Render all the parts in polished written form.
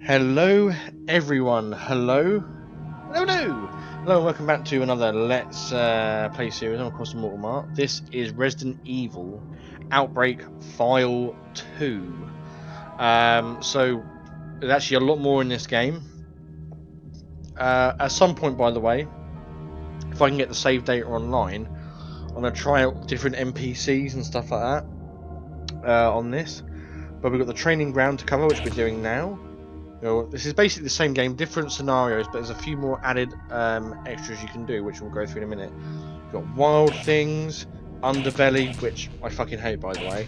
Hello everyone, hello, and welcome back to another Let's Play series on Across the Mortal Mark. This is Resident Evil Outbreak File 2. So there's actually a lot more in this game. At some point, by the way, if I can get the save data online, I'm going to try out different NPCs and stuff like that on this. But we've got the training ground to cover, which we're doing now. This is basically the same game, different scenarios, but there's a few more added extras you can do, which we'll go through in a minute. You've got Wild Things, Underbelly, which I fucking hate, by the way.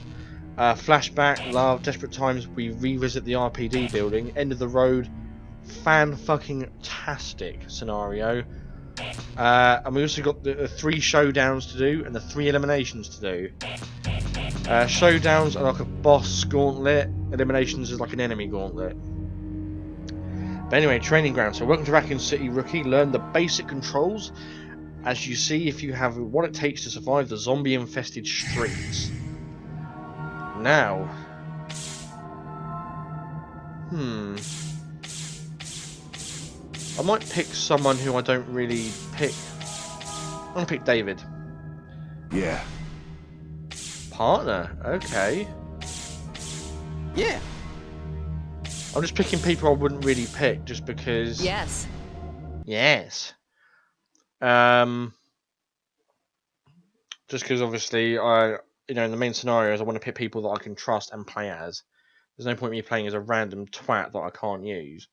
Flashback, Love, Desperate Times, we revisit the RPD building, End of the Road, fan-fucking-tastic scenario. And we also got the 3 showdowns to do, and the 3 eliminations to do. Showdowns are like a boss gauntlet, eliminations is like an enemy gauntlet. But anyway, training ground. So welcome to Raccoon City, Rookie. Learn the basic controls as you see if you have what it takes to survive the zombie-infested streets. Now, I might pick someone who I don't really pick. I'm gonna pick David. Yeah. Partner, okay. Yeah. I'm just picking people I wouldn't really pick just because. Yes. Yes. Just because obviously in the main scenarios I want to pick people that I can trust and play as. There's no point in me playing as a random twat that I can't use.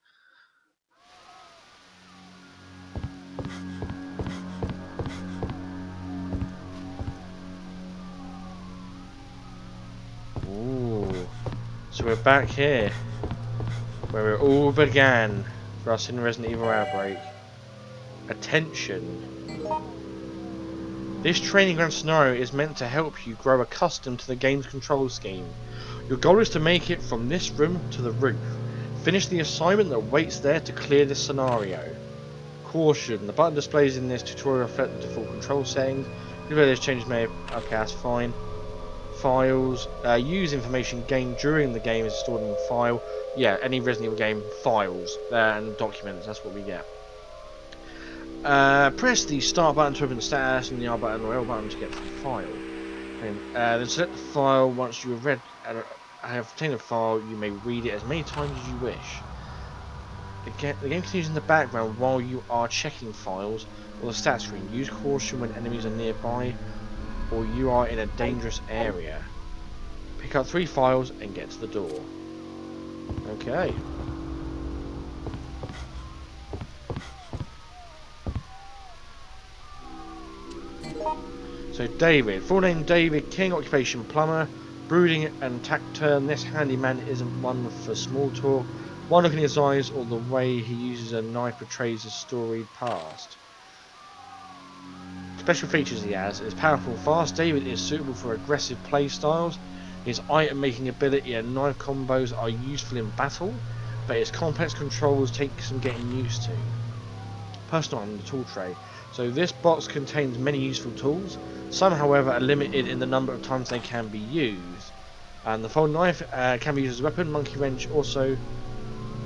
Ooh. So we're back here, where it all began for us in Resident Evil Outbreak. Attention. This training ground scenario is meant to help you grow accustomed to the game's control scheme. Your goal is to make it from this room to the roof. Finish the assignment that waits there to clear this scenario. Caution, the button displays in this tutorial reflect the default control settings. If there's changes made, okay, that's fine. Files, use information gained during the game is stored in the file. Yeah, any Resident Evil game, files and documents, that's what we get. Press the start button to open the status and the R button or L button to get to the file. Then select the file. Once you have obtained a file, you may read it as many times as you wish. The game continues in the background while you are checking files or the stat screen. Use caution when enemies are nearby or you are in a dangerous area. Pick up 3 files and get to the door. Okay. So David, full name David King, occupation plumber, brooding and taciturn. This handyman isn't one for small talk. One look in his eyes or the way he uses a knife portrays his storied past. Special features he has is powerful and fast. David is suitable for aggressive play styles. His item making ability and knife combos are useful in battle, but his complex controls take some getting used to. Personal item, the tool tray. So this box contains many useful tools. Some, however, are limited in the number of times they can be used. And the fold knife can be used as a weapon. Monkey wrench also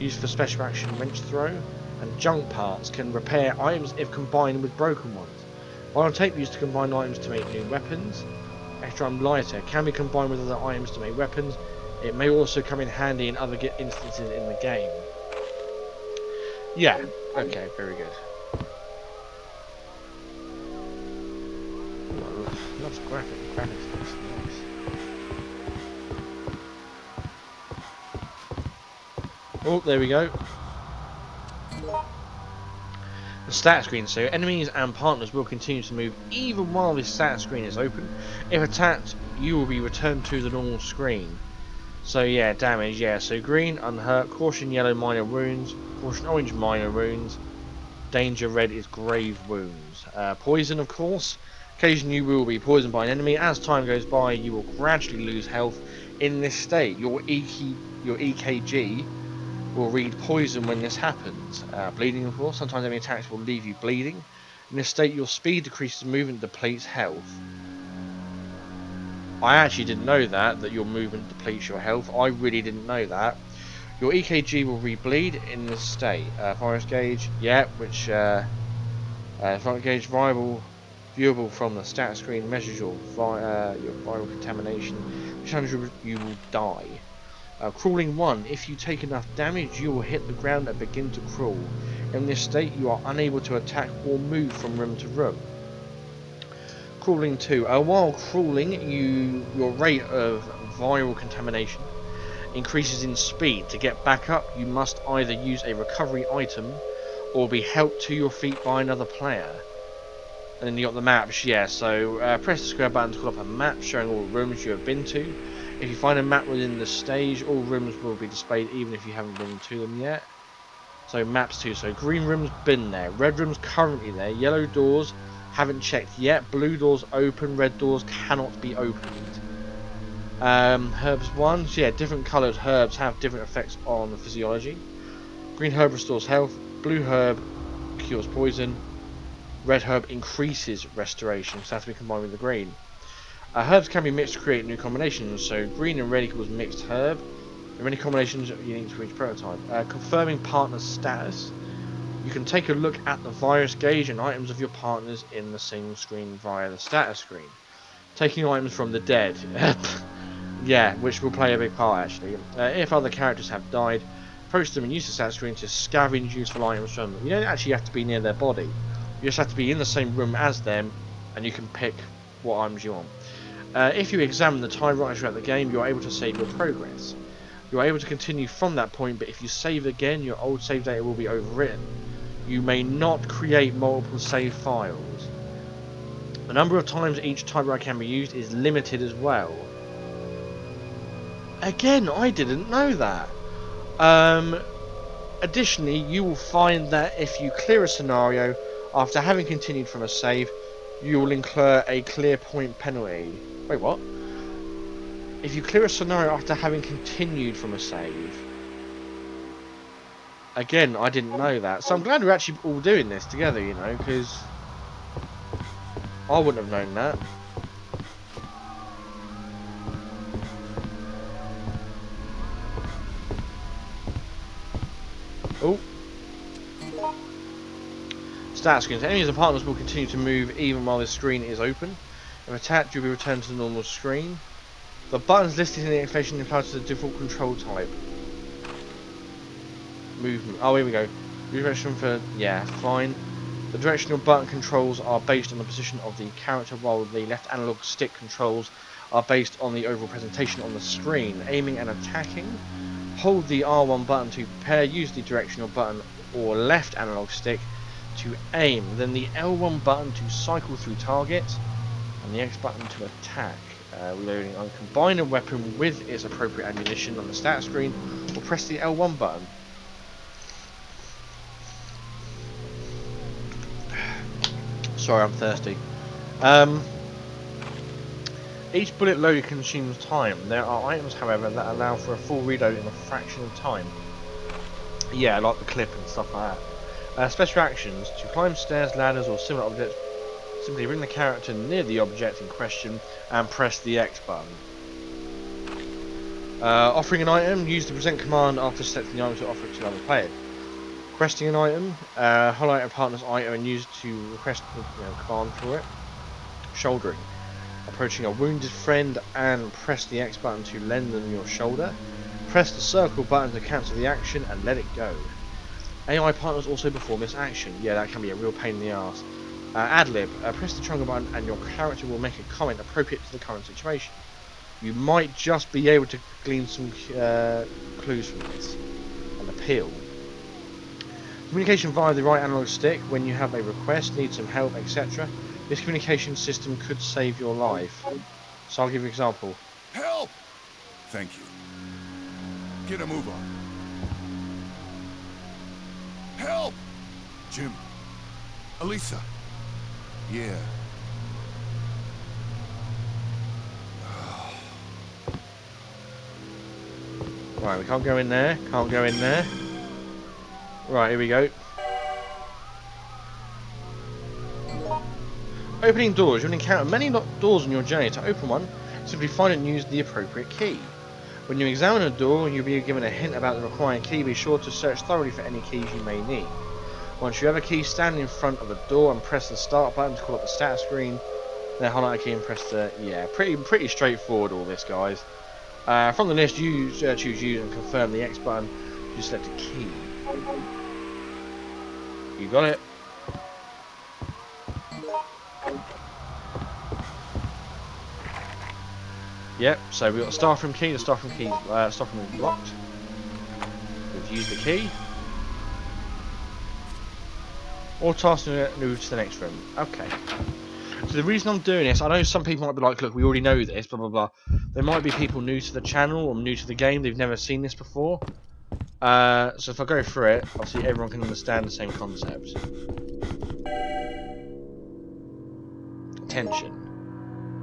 used for special action wrench throw. And junk parts can repair items if combined with broken ones. Vinyl tape used to combine items to make new weapons. Extra arm lighter can be combined with other items to make weapons. It may also come in handy in other instances in the game. Yeah, okay, very good. Lots of graphics in this, nice. Oh, there we go. The stat screen, so enemies and partners will continue to move even while this stat screen is open. If attacked, you will be returned to the normal screen. So yeah, damage, yeah, so green, unhurt, caution yellow, minor wounds, caution orange, minor wounds, danger red is grave wounds. Poison, of course. Occasionally you will be poisoned by an enemy. As time goes by, you will gradually lose health in this state. Your EKG will read poison when this happens. Bleeding, of course. Sometimes enemy attacks will leave you bleeding. In this state, your speed decreases, movement depletes health. I actually didn't know that your movement depletes your health. I really didn't know that. Your EKG will rebleed in this state. Virus gauge, yeah, which virus gauge viewable from the stat screen measures your viral contamination, which means you will die. Crawling 1. If you take enough damage, you will hit the ground and begin to crawl. In this state, you are unable to attack or move from room to room. Crawling 2. While crawling, your rate of viral contamination increases in speed. To get back up, you must either use a recovery item or be helped to your feet by another player. And then you got the maps, yeah, so press the square button to call up a map showing all the rooms you have been to. If you find a map within the stage, all rooms will be displayed even if you haven't been to them yet. So maps too, so green rooms been there, red rooms currently there, yellow doors haven't checked yet, blue doors open, red doors cannot be opened. Herbs 1, so yeah, different coloured herbs have different effects on the physiology. Green herb restores health, blue herb cures poison, red herb increases restoration, so that's to be combined with the green. Herbs can be mixed to create new combinations, so green and red equals mixed herb. There are many combinations unique to each prototype. Confirming partner status. You can take a look at the virus gauge and items of your partners in the same screen via the status screen. Taking items from the dead. Yeah, which will play a big part actually. If other characters have died, approach them and use the status screen to scavenge useful items from them. You don't actually have to be near their body. You just have to be in the same room as them, and you can pick what items you want. If you examine the time right throughout the game, you are able to save your progress. You are able to continue from that point, but if you save again, your old save data will be overwritten. You may not create multiple save files. The number of times each typewriter can be used is limited as well. Again, I didn't know that. Additionally, you will find that if you clear a scenario after having continued from a save, you will incur a clear point penalty. Wait, what? If you clear a scenario after having continued from a save. Again, I didn't know that. So I'm glad we're actually all doing this together, you know, because I wouldn't have known that. Oh. Stat screens. Enemies and partners will continue to move even while this screen is open. If attacked, you'll be returned to the normal screen. The buttons listed in the information apply to the default control type. Movement. Oh, here we go. Direction for... yeah, fine. The directional button controls are based on the position of the character, while the left analog stick controls are based on the overall presentation on the screen. Aiming and attacking. Hold the R1 button to prepare. Use the directional button or left analog stick to aim. Then the L1 button to cycle through targets. And the X button to attack. Reloading on combine a weapon with its appropriate ammunition on the stat screen, or press the L1 button. Sorry, I'm thirsty. Each bullet loaded consumes time. There are items, however, that allow for a full reload in a fraction of time. Yeah, like the clip and stuff like that. Special actions: to climb stairs, ladders, or similar objects. Simply bring the character near the object in question and press the X button. Offering an item, use the present command after selecting the item to offer it to another player. Requesting an item, highlight a partner's item and use to request the command for it. Shouldering. Approaching a wounded friend and press the X button to lend them your shoulder. Press the circle button to cancel the action and let it go. AI partners also perform this action. Yeah, that can be a real pain in the arse. Ad-lib. Press the triangle button and your character will make a comment appropriate to the current situation. You might just be able to glean some clues from this. An appeal. Communication via the right analog stick when you have a request, need some help, etc. This communication system could save your life. So I'll give you an example. Help! Thank you. Get a move on. Help! Jim. Elisa. Yeah. Right, we can't go in there. Can't go in there. Right, here we go. Opening doors. You'll encounter many locked doors on your journey. To open one, simply find and use the appropriate key. When you examine a door, you'll be given a hint about the required key. Be sure to search thoroughly for any keys you may need. Once you have a key, stand in front of a door and press the start button to call up the status screen. Then highlight a key and press the... Yeah, pretty straightforward all this, guys. From the list, you choose use and confirm the X button. You select a key. You got it. Yep, so we've got a staff room key. The staff room is locked. We've used the key. Or task to move to the next room. Okay. So the reason I'm doing this, I know some people might be like, look, we already know this, blah blah blah. There might be people new to the channel or new to the game, they've never seen this before. So if I go through it, obviously everyone can understand the same concept. Attention.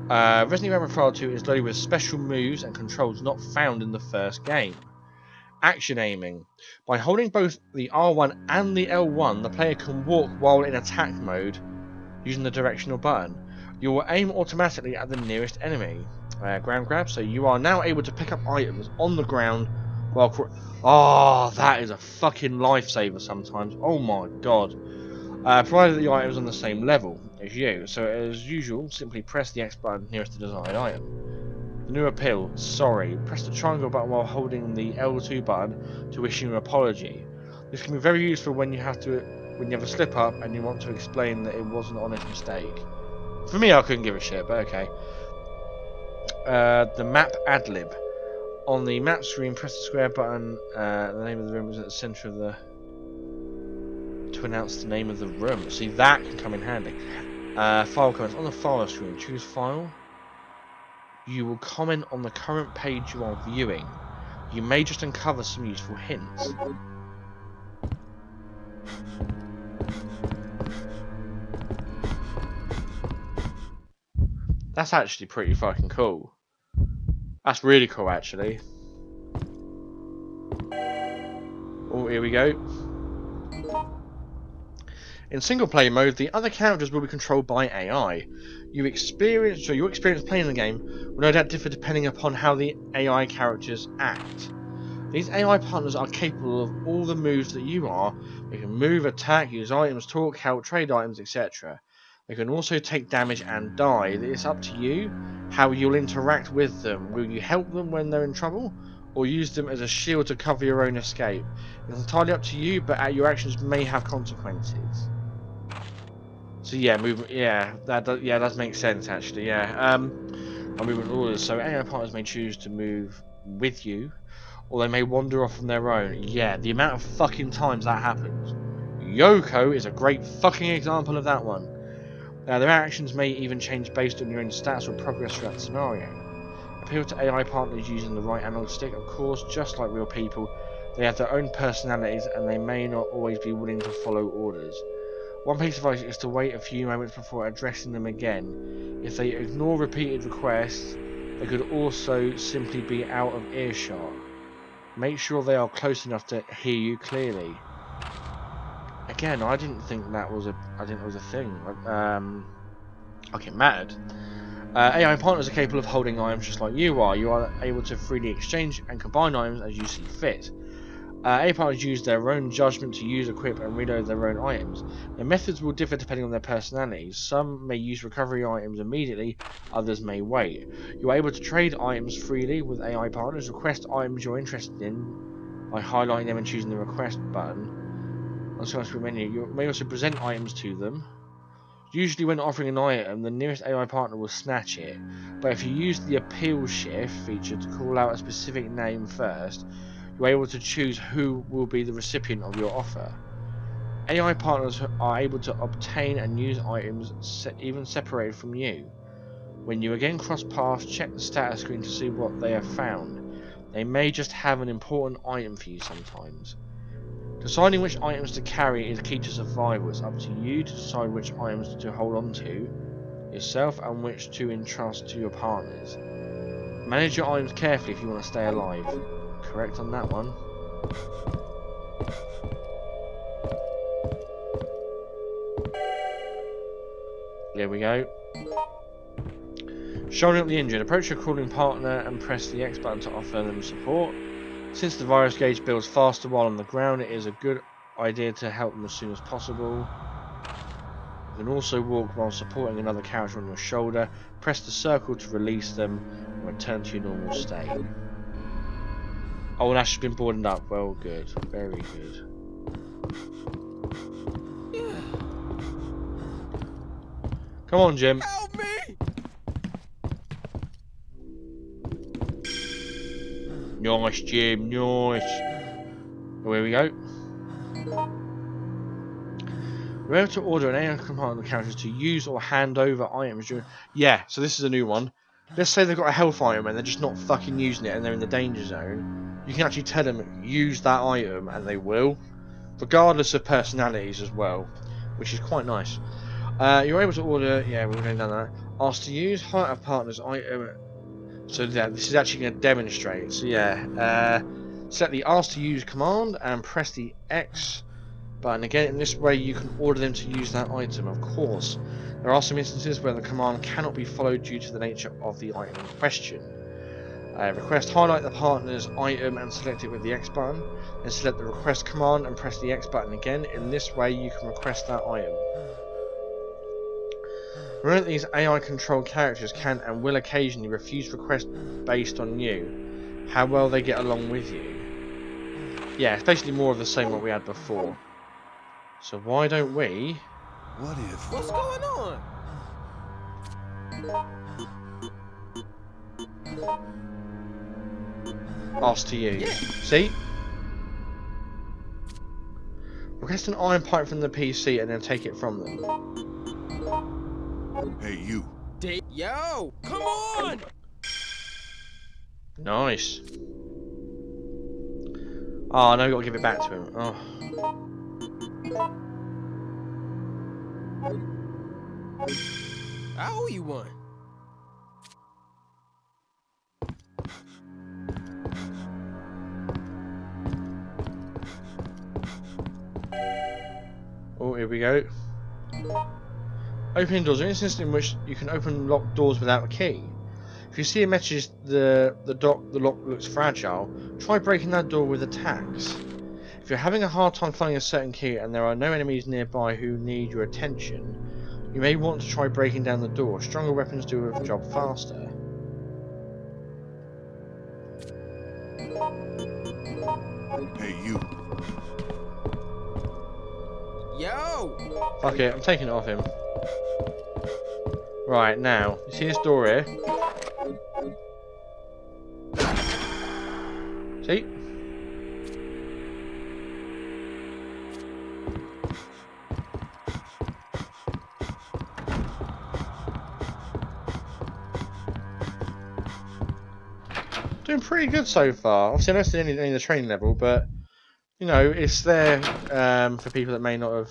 Resident Evil Profile 2 is loaded with special moves and controls not found in the first game. Action aiming. By holding both the R1 and the L1, the player can walk while in attack mode using the directional button. You will aim automatically at the nearest enemy. Ground grab, so you are now able to pick up items on the ground while... Oh, that is a fucking lifesaver sometimes. Oh my god. Provided the item is on the same level as you. So as usual, simply press the X button nearest the desired item. The new appeal, sorry. Press the triangle button while holding the L2 button to issue an apology. This can be very useful when you have a slip up and you want to explain that it was an honest mistake. For me, I couldn't give a shit, but okay. The map ad-lib. On the map screen, press the square button. The name of the room is at the centre of the... to announce the name of the room. See, that can come in handy. File comments. On the file screen, choose file. You will comment on the current page you are viewing. You may just uncover some useful hints. That's actually pretty fucking cool. That's really cool, actually. Oh, here we go. In single player mode, the other characters will be controlled by AI. Your experience playing the game will no doubt differ depending upon how the AI characters act. These AI partners are capable of all the moves that you are. They can move, attack, use items, talk, help, trade items, etc. They can also take damage and die. It's up to you how you'll interact with them. Will you help them when they're in trouble, or use them as a shield to cover your own escape? It's entirely up to you, but your actions may have consequences. So yeah, movement. Yeah, that does make sense actually. Yeah. Movement orders. So AI partners may choose to move with you, or they may wander off on their own. Yeah, the amount of fucking times that happens. Yoko is a great fucking example of that one. Their actions may even change based on your own stats or progress throughout the scenario. Appeal to AI partners using the right analog stick. Of course, just like real people, they have their own personalities and they may not always be willing to follow orders. One piece of advice is to wait a few moments before addressing them again. If they ignore repeated requests, they could also simply be out of earshot. Make sure they are close enough to hear you clearly. Again, I didn't think that was a thing. I get mad. AI partners are capable of holding items just like you are. You are able to freely exchange and combine items as you see fit. AI partners use their own judgment to use, equip, and reload their own items. Their methods will differ depending on their personalities. Some may use recovery items immediately, others may wait. You are able to trade items freely with AI partners. Request items you're interested in by highlighting them and choosing the request button. On the screen menu, you may also present items to them. Usually when offering an item, the nearest AI partner will snatch it, but if you use the appeal shift feature to call out a specific name first, you're able to choose who will be the recipient of your offer. AI partners are able to obtain and use items even separated from you. When you again cross paths, check the status screen to see what they have found. They may just have an important item for you sometimes. Deciding which items to carry is key to survival. It's up to you to decide which items to hold on to yourself and which to entrust to your partners. Manage your items carefully if you want to stay alive. Correct on that one. There we go. Showing up the injured, approach your crawling partner and press the X button to offer them support. Since the virus gauge builds faster while on the ground, it is a good idea to help them as soon as possible. You can also walk while supporting another character on your shoulder. Press the circle to release them and return to your normal state. Oh, and Ash has been boarded up. Well, good. Very good. Come on, Jim. Help me! Nice, Jim. Nice. Oh, here we go. Remember to order an AI command of characters to use or hand over items during... Yeah, so this is a new one. Let's say they've got a health item and they're just not fucking using it and they're in the danger zone. You can actually tell them, use that item, and they will. Regardless of personalities as well. Which is quite nice. You're able to order... Yeah, we've already done that. Ask to use, highlight a partner's item... So yeah, this is actually going to demonstrate. So yeah, set the ask to use command and press the X button again. In this way you can order them to use that item. Of course, there are some instances where the command cannot be followed due to the nature of the item in question. Request, highlight the partner's item and select it with the X button. Then select the request command and press the X button again. In this way you can request that item. Remember that these AI controlled characters can and will occasionally refuse requests based on you, how well they get along with you. Yeah, it's basically more of the same what we had before. So why don't we... What if... What's going on? ask to use. Yeah. See? Request an iron pipe from the PC and then take it from them. Hey, you. Yo, come on! Nice. Oh, no, I've got to give it back to him. Oh. I owe you one. Oh, here we go. Opening doors are an instance in which you can open locked doors without a key. If you see a message the lock looks fragile, try breaking that door with attacks. If you're having a hard time finding a certain key and there are no enemies nearby who need your attention, you may want to try breaking down the door. Stronger weapons do the job faster. Hey, you. Yo! Fuck it, I'm taking it off him. Right, now, you see this door here? See? Doing pretty good so far. Obviously, I don't see any in the training level, but you know, it's there for people that may not have.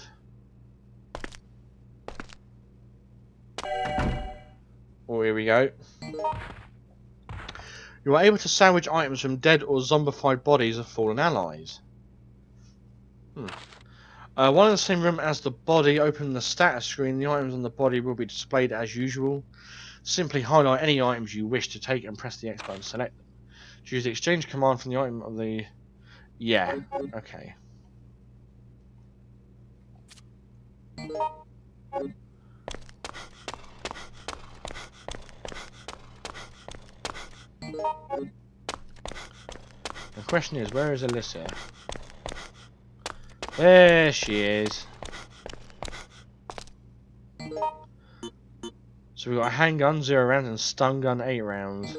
Oh, here we go. You are able to salvage items from dead or zombified bodies of fallen allies. While in the same room as the body, open the status screen. The items on the body will be displayed as usual. Simply highlight any items you wish to take and press the X button to select them. Choose the exchange command from the item of the... Yeah, okay. The question is, where is Alyssa? There she is. So we've got a handgun, 0 rounds, and stun gun, 8 rounds.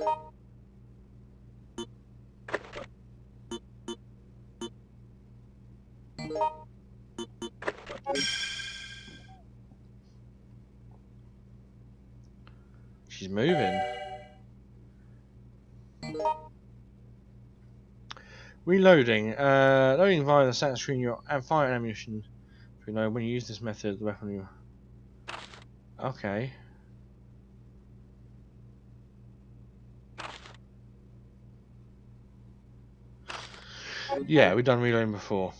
She's moving. Reloading. Loading via the status screen your fire ammunition. You know, when you use this method, the weapon you... Okay. Yeah, we've done reloading before.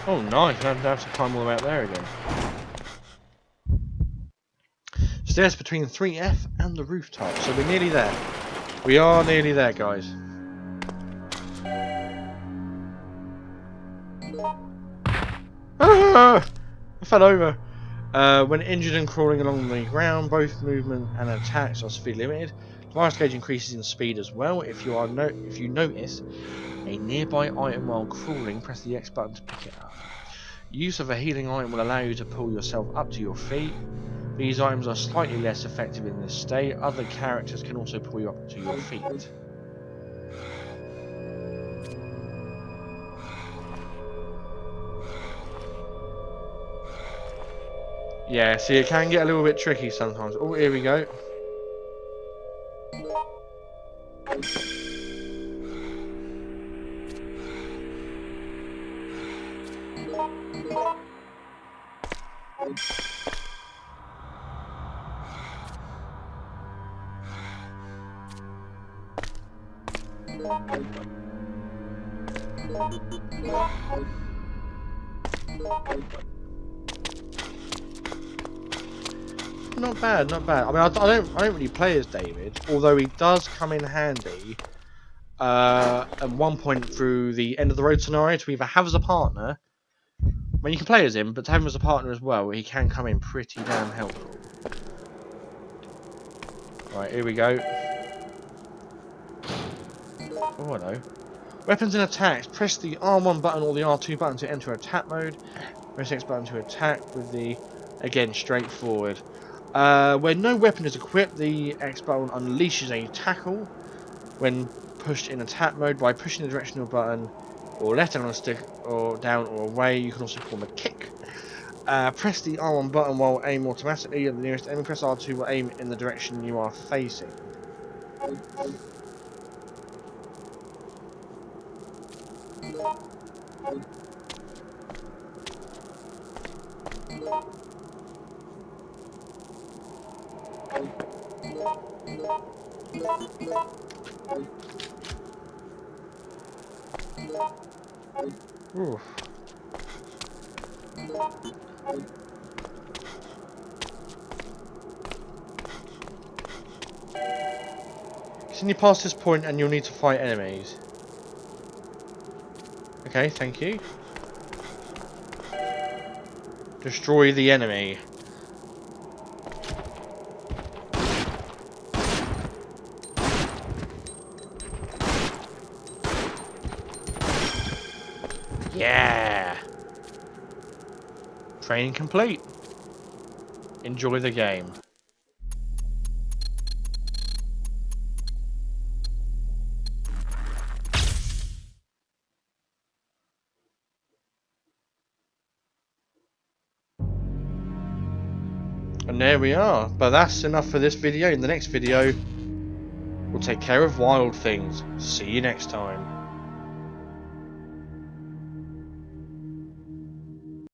Oh nice, I don't have to climb all the way out there again. Stairs between 3F and the rooftop, so we're nearly there. We are nearly there, guys. Ah! I fell over. When injured and crawling along the ground, both movement and attacks are speed limited. Fire gauge increases in speed as well. If you notice a nearby item while crawling, press the X button to pick it up. Use of a healing item will allow you to pull yourself up to your feet. These items are slightly less effective in this state. Other characters can also pull you up to your feet. Yeah, see, it can get a little bit tricky sometimes. Oh, here we go. Not bad, not bad. I mean, I don't really play as David, although he does come in handy at one point through the end of the road scenario to either have as a partner. I mean, you can play as him, but to have him as a partner as well, he can come in pretty damn helpful. Right, here we go. Oh, hello. Weapons and attacks. Press the R1 button or the R2 button to enter attack mode. Press X button to attack with the, again, straightforward. When no weapon is equipped, the X button unleashes a tackle. When pushed in attack mode, by pushing the directional button or left down on a stick or down or away, you can also perform a kick. Press the R1 button while aim automatically at the nearest enemy. Press R2 will aim in the direction you are facing. Oof. Continue past this point and you'll need to fight enemies. Okay, thank you. Destroy the enemy. Yeah! Training complete. Enjoy the game. And there we are. But that's enough for this video. In the next video, we'll take care of wild things. See you next time.